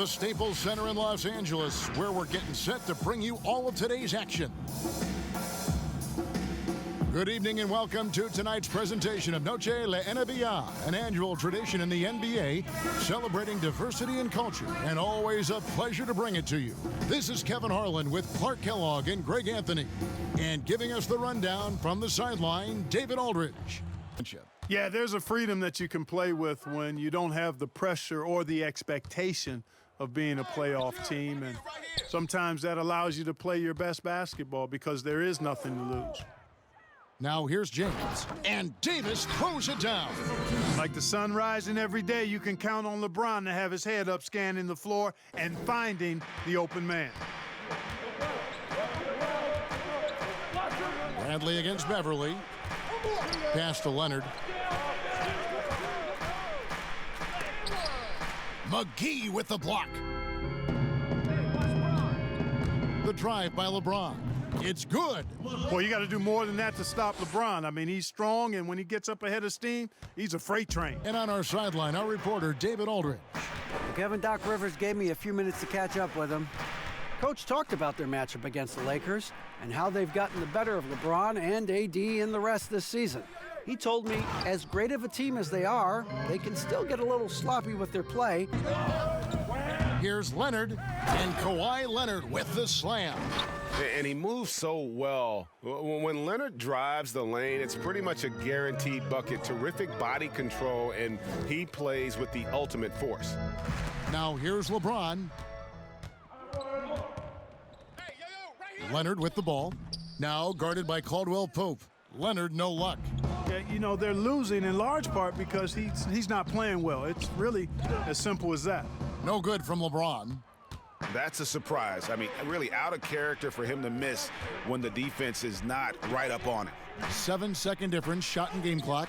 the Staples Center in Los Angeles, where we're getting set to bring you all of today's action. Good evening and welcome to tonight's presentation of Noche La NBA, an annual tradition in the NBA celebrating diversity and culture, and always a pleasure to bring it to you. This is Kevin Harlan with Clark Kellogg and Greg Anthony, and giving us the rundown from the sideline, David Aldridge. Yeah, there's a freedom that you can play with when you don't have the pressure or the expectation of being a playoff team, and sometimes that allows you to play your best basketball because there is nothing to lose. Now here's James, and Davis throws it down. Like the sun rising every day, you can count on LeBron to have his head up scanning the floor and finding the open man. Bradley against Beverly. Pass to Leonard. McGee with the block. The drive by LeBron. It's good. Well, you got to do more than that to stop LeBron. I mean, he's strong, and when he gets up ahead of steam, he's a freight train. And on our sideline, our reporter, David Aldridge. Kevin Doc Rivers gave me a few minutes to catch up with him. Coach talked about their matchup against the Lakers and how they've gotten the better of LeBron and AD in the rest this season. He told me, as great of a team as they are, they can still get a little sloppy with their play. Here's Leonard, and Kawhi Leonard with the slam. And he moves so well. When Leonard drives the lane, it's pretty much a guaranteed bucket. Terrific body control, and he plays with the ultimate force. Now here's LeBron. Leonard with the ball. Now guarded by Caldwell Pope. Leonard, no luck. Yeah, you know, they're losing in large part because he's not playing well. It's really as simple as that. No good from LeBron. That's a surprise. I mean, really out of character for him to miss when the defense is not right up on it. 7-second difference, shot and game clock.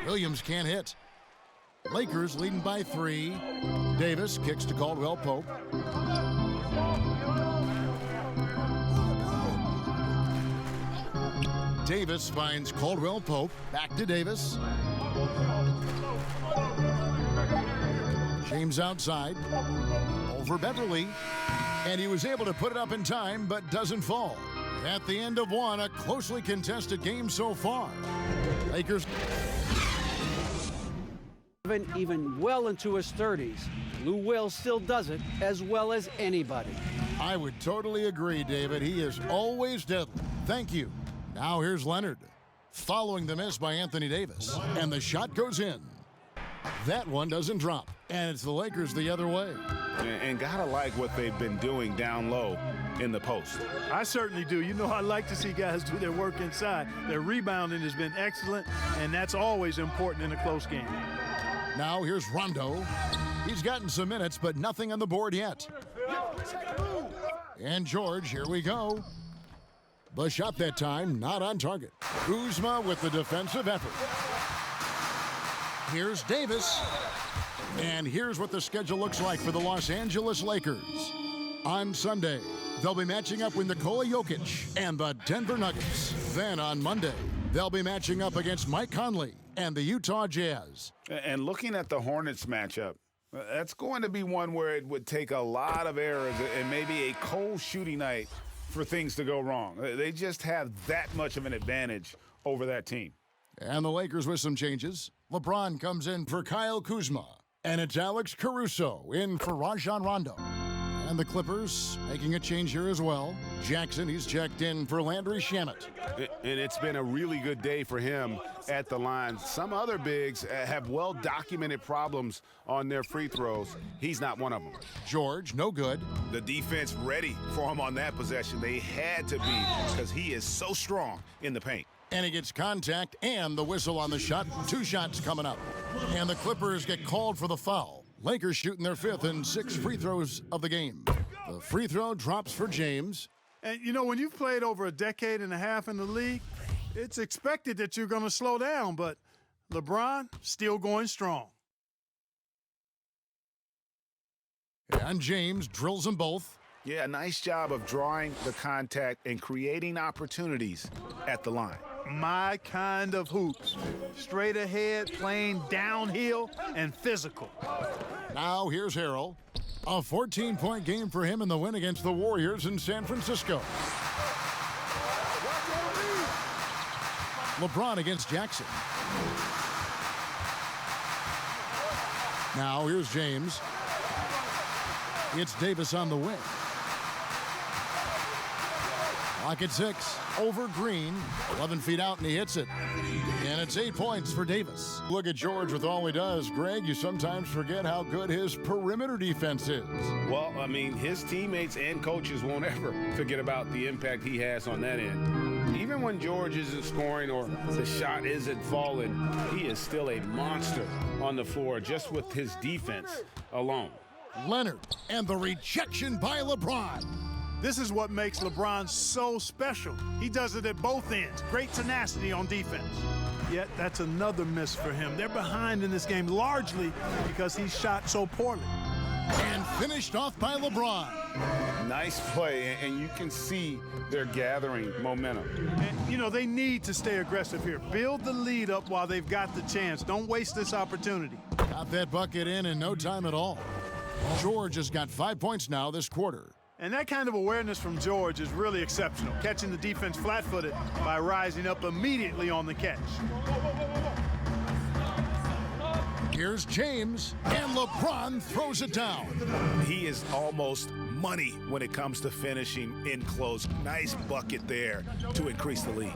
Williams can't hit. Lakers leading by 3. Davis kicks to Caldwell Pope. Davis finds Caldwell Pope. Back to Davis. James outside. Over Beverly. And he was able to put it up in time, but doesn't fall. At the end of one, a closely contested game so far. Lakers. Even well into his 30s, Lou Will still does it as well as anybody. I would totally agree, David. He is always deadly. Thank you. Now here's Leonard. Following the miss by Anthony Davis. And the shot goes in. That one doesn't drop. And it's the Lakers the other way. And gotta like what they've been doing down low in the post. I certainly do. You know, I like to see guys do their work inside. Their rebounding has been excellent, and that's always important in a close game. Now here's Rondo. He's gotten some minutes, but nothing on the board yet. And George, here we go. The shot that time, not on target. Kuzma with the defensive effort. Here's Davis. And here's what the schedule looks like for the Los Angeles Lakers. On Sunday, they'll be matching up with Nikola Jokic and the Denver Nuggets. Then on Monday, they'll be matching up against Mike Conley and the Utah Jazz. And looking at the Hornets matchup, that's going to be one where it would take a lot of errors and maybe a cold shooting night for things to go wrong. They just have that much of an advantage over that team. And the Lakers with some changes. LeBron comes in for Kyle Kuzma. And it's Alex Caruso in for Rajon Rondo. And the Clippers making a change here as well. Jackson, he's checked in for Landry Shamet. And it's been a really good day for him at the line. Some other bigs have well-documented problems on their free throws. He's not one of them. George, no good. The defense ready for him on that possession. They had to be because he is so strong in the paint. And he gets contact and the whistle on the shot. 2 shots coming up. And the Clippers get called for the foul. Lakers shooting their 5th and 6 free throws of the game. The free throw drops for James. And, you know, when you've played over a decade and a half in the league, it's expected that you're going to slow down, but LeBron still going strong. And James drills them both. Yeah, a nice job of drawing the contact and creating opportunities at the line. My kind of hoops. Straight ahead, playing downhill, and physical. Now here's Harrell. A 14-point game for him in the win against the Warriors in San Francisco. LeBron against Jackson. Now here's James. It's Davis on the wing. Clock at 6. Over Green. 11 feet out, and he hits it. And it's 8 points for Davis. Look at George with all he does. Greg, you sometimes forget how good his perimeter defense is. Well, I mean, his teammates and coaches won't ever forget about the impact he has on that end. Even when George isn't scoring or the shot isn't falling, he is still a monster on the floor just with his defense alone. Leonard, and the rejection by LeBron. This is what makes LeBron so special. He does it at both ends. Great tenacity on defense. Yet that's another miss for him. They're behind in this game largely because he shot so poorly. And finished off by LeBron. Nice play, and you can see they're gathering momentum. And, you know, they need to stay aggressive here. Build the lead up while they've got the chance. Don't waste this opportunity. Got that bucket in no time at all. George has got 5 points now this quarter. And that kind of awareness from George is really exceptional, catching the defense flat-footed by rising up immediately on the catch. Here's James, and LeBron throws it down. He is almost money when it comes to finishing in close. Nice bucket there to increase the lead.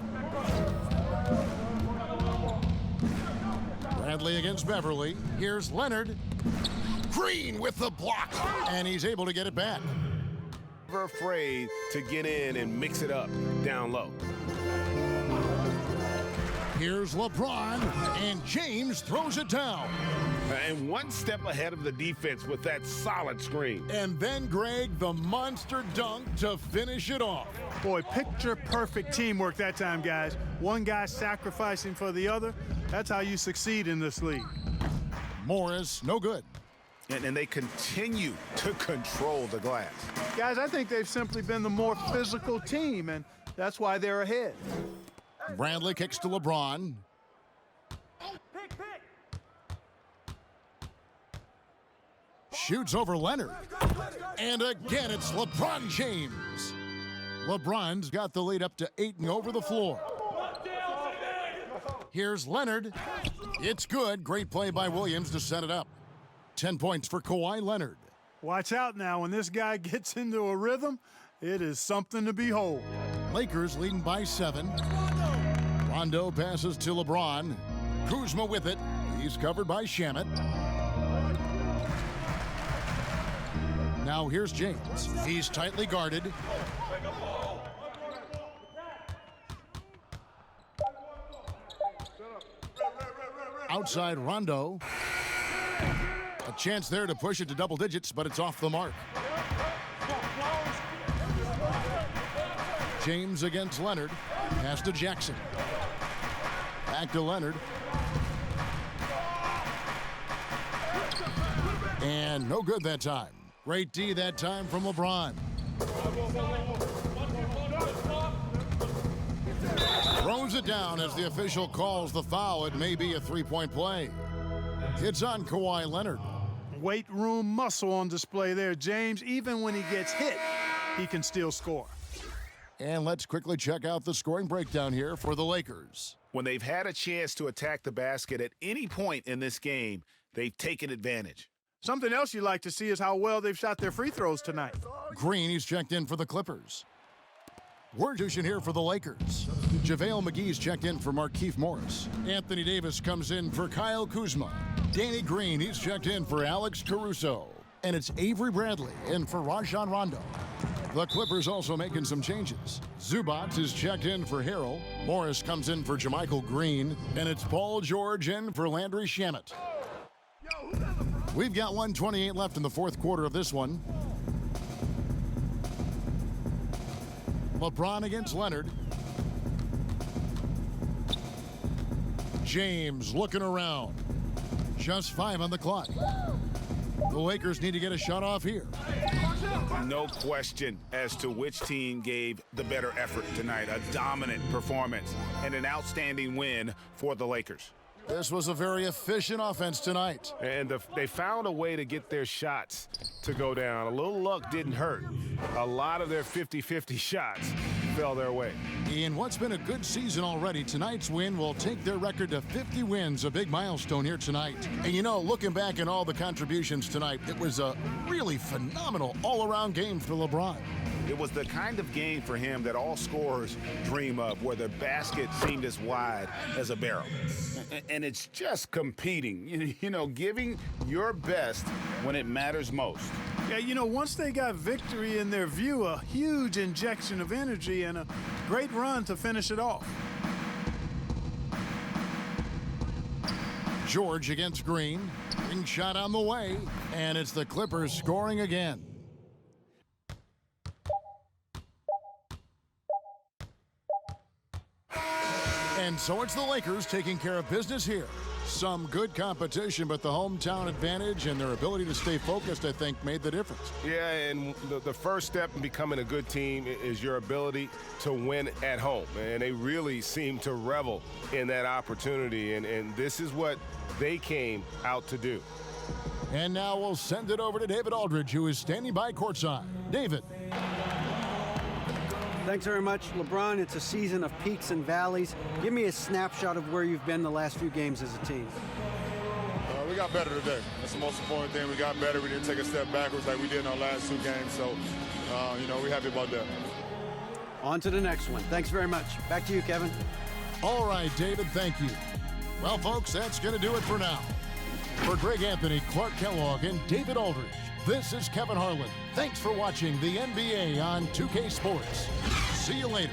Bradley against Beverly. Here's Leonard. Green with the block, and he's able to get it back. Never afraid to get in and mix it up down low. Here's LeBron, and James throws it down. And one step ahead of the defense with that solid screen. And then, Greg, the monster dunk to finish it off. Boy, picture-perfect teamwork that time, guys. One guy sacrificing for the other. That's how you succeed in this league. Morris, no good. And they continue to control the glass. Guys, I think they've simply been the more physical team, and that's why they're ahead. Bradley kicks to LeBron. Shoots over Leonard. And again, it's LeBron James. LeBron's got the lead up to 8 and over the floor. Here's Leonard. It's good. Great play by Williams to set it up. 10 points for Kawhi Leonard. Watch out now. When this guy gets into a rhythm, it is something to behold. Lakers leading by 7. Rondo passes to LeBron. Kuzma with it. He's covered by Shamet. Now here's James. He's tightly guarded. Outside Rondo. A chance there to push it to double digits, but it's off the mark. James against Leonard. Pass to Jackson. Back to Leonard. And no good that time. Great D that time from LeBron. Throws it down as the official calls the foul. It may be a three-point play. It's on Kawhi Leonard. Weight room muscle on display there, James. Even when he gets hit, he can still score. And let's quickly check out the scoring breakdown here for the Lakers. When they've had a chance to attack the basket at any point in this game, they've taken advantage. Something else you like to see is how well they've shot their free throws tonight. Green, he's checked in for the Clippers. Wordushin here for the Lakers. JaVale McGee's checked in for Markieff Morris. Anthony Davis comes in for Kyle Kuzma. Danny Green, he's checked in for Alex Caruso. And it's Avery Bradley in for Rajon Rondo. The Clippers also making some changes. Zubac is checked in for Harrell. Morris comes in for JaMychal Green. And it's Paul George in for Landry Shamet. We've got 1:28 left in the fourth quarter of this one. LeBron against Leonard. James looking around. Just 5 on the clock. The Lakers need to get a shot off here. No question as to which team gave the better effort tonight. A dominant performance and an outstanding win for the Lakers. This was a very efficient offense tonight. And they found a way to get their shots to go down. A little luck didn't hurt. A lot of their 50-50 shots fell their way. In what's been a good season already, tonight's win will take their record to 50 wins, a big milestone here tonight. And you know, looking back at all the contributions tonight, it was a really phenomenal all-around game for LeBron. It was the kind of game for him that all scorers dream of, where the basket seemed as wide as a barrel. And it's just competing, you know, giving your best when it matters most. Yeah, you know, once they got victory in their view, a huge injection of energy and a great run to finish it off. George against Green. Green shot on the way, and it's the Clippers scoring again. And so it's the Lakers taking care of business here. Some good competition, but the hometown advantage and their ability to stay focused, I think, made the difference. Yeah, and the first step in becoming a good team is your ability to win at home. And they really seem to revel in that opportunity, and this is what they came out to do. And now we'll send it over to David Aldridge, who is standing by courtside. David. Thanks very much, LeBron. It's a season of peaks and valleys. Give me a snapshot of where you've been the last few games as a team. We got better today. That's the most important thing. We got better. We didn't take a step backwards like we did in our last two games. So, you know, we're happy about that. On to the next one. Thanks very much. Back to you, Kevin. All right, David, thank you. Well, folks, that's going to do it for now. For Greg Anthony, Clark Kellogg, and David Aldridge, this is Kevin Harlan. Thanks for watching the NBA on 2K Sports. See you later.